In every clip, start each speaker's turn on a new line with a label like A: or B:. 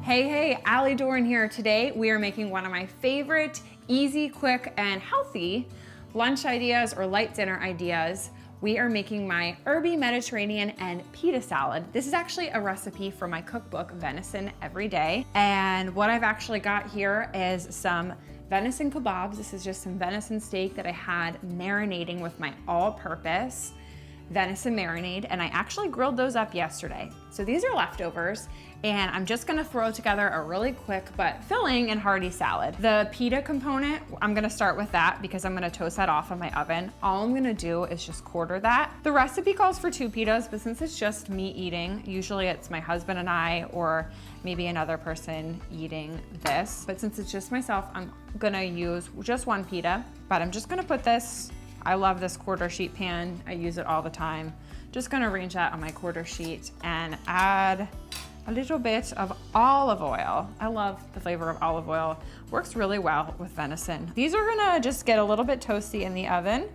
A: Hey, Allie Doran here. Today we are making one of my favorite easy, quick, and healthy lunch ideas or light dinner ideas. We are making my Herby Mediterranean and pita salad. This is actually a recipe from my cookbook, Venison Every Day. And what I've actually got here is some venison kebabs. This is just some venison steak that I had marinating with my all-purpose venison marinade, and I actually grilled those up yesterday. So these are leftovers, and I'm just gonna throw together a really quick but filling and hearty salad. The pita component, I'm gonna start with that because I'm gonna toast that off in my oven. All I'm gonna do is just quarter that. The recipe calls for 2 pitas, but since it's just me eating, usually it's my husband and I, or maybe another person eating this. But since it's just myself, I'm gonna use just 1 pita, but I'm just gonna put this, I love this quarter sheet pan. I use it all the time. Just gonna arrange that on my quarter sheet and add a little bit of olive oil. I love the flavor of olive oil. Works really well with venison. These are gonna just get a little bit toasty in the oven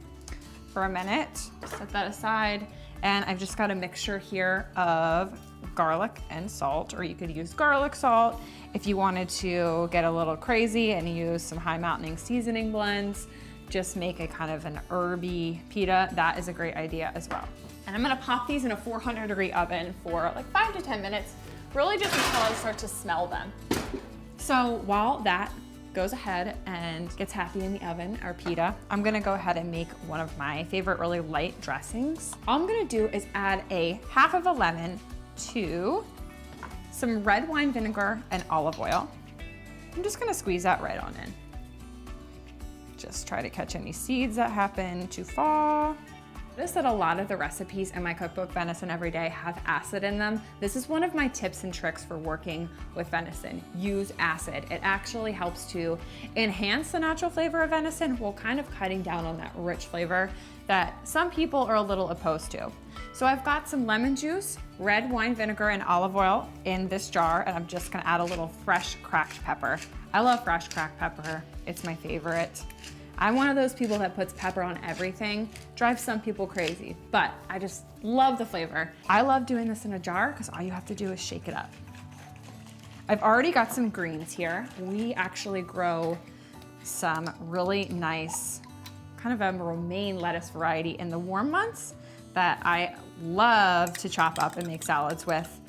A: for a minute. Set that aside. And I've just got a mixture here of garlic and salt, or you could use garlic salt if you wanted to get a little crazy and use some high mountaining seasoning blends. Just make a kind of an herby pita. That is a great idea as well. And I'm gonna pop these in a 400-degree oven for like 5 to 10 minutes, really just until I start to smell them. So while that goes ahead and gets happy in the oven, our pita, I'm gonna go ahead and make one of my favorite really light dressings. All I'm gonna do is add a half of a lemon to some red wine vinegar and olive oil. I'm just gonna squeeze that right on in. Just try to catch any seeds that happen to fall. Notice that a lot of the recipes in my cookbook, Venison Every Day, have acid in them. This is one of my tips and tricks for working with venison. Use acid. It actually helps to enhance the natural flavor of venison while kind of cutting down on that rich flavor that some people are a little opposed to. So I've got some lemon juice, red wine vinegar, and olive oil in this jar, and I'm just gonna add a little fresh cracked pepper. I love fresh cracked pepper. It's my favorite. I'm one of those people that puts pepper on everything. Drives some people crazy, but I just love the flavor. I love doing this in a jar because all you have to do is shake it up. I've already got some greens here. We actually grow some really nice, kind of a romaine lettuce variety in the warm months that I love to chop up and make salads with.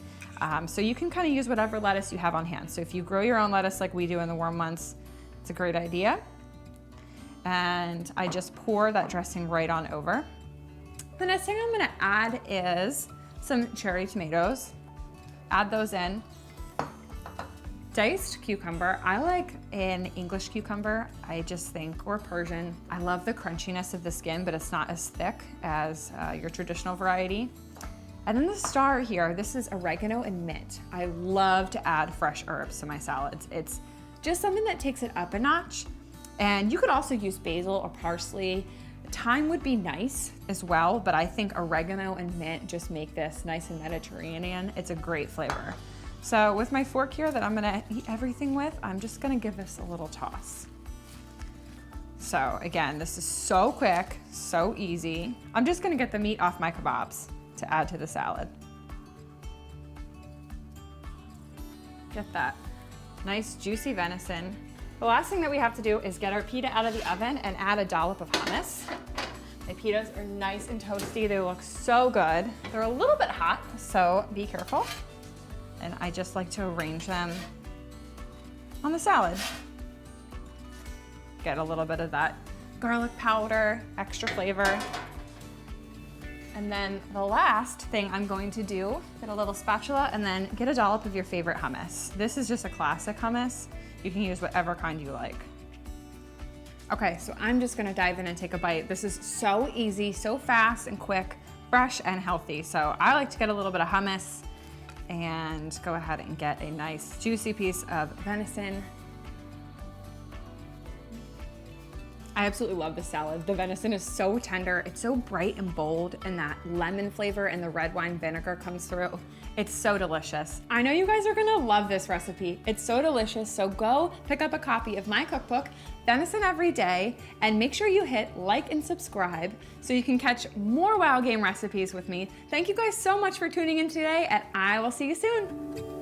A: So you can kind of use whatever lettuce you have on hand. So if you grow your own lettuce like we do in the warm months, it's a great idea. And I just pour that dressing right on over. The next thing I'm gonna add is some cherry tomatoes. Add those in. Diced cucumber. I like an English cucumber, I just think, or Persian. I love the crunchiness of the skin, but it's not as thick as your traditional variety. And then the star here, this is oregano and mint. I love to add fresh herbs to my salads. It's just something that takes it up a notch. And you could also use basil or parsley. Thyme would be nice as well, but I think oregano and mint just make this nice and Mediterranean. It's a great flavor. So with my fork here that I'm gonna eat everything with, I'm just gonna give this a little toss. So again, this is so quick, so easy. I'm just gonna get the meat off my kebabs to add to the salad. Get that nice juicy venison. The last thing that we have to do is get our pita out of the oven and add a dollop of hummus. My pitas are nice and toasty. They look so good. They're a little bit hot, so be careful. And I just like to arrange them on the salad. Get a little bit of that garlic powder, extra flavor. And then the last thing I'm going to do, get a little spatula and then get a dollop of your favorite hummus. This is just a classic hummus. You can use whatever kind you like. Okay, so I'm just gonna dive in and take a bite. This is so easy, so fast and quick, fresh and healthy. So I like to get a little bit of hummus and go ahead and get a nice juicy piece of venison. I absolutely love this salad. The venison is so tender, it's so bright and bold, and that lemon flavor and the red wine vinegar comes through. It's so delicious. I know you guys are gonna love this recipe. It's so delicious, so go pick up a copy of my cookbook, Venison Every Day, and make sure you hit like and subscribe so you can catch more Wow Game recipes with me. Thank you guys so much for tuning in today, and I will see you soon.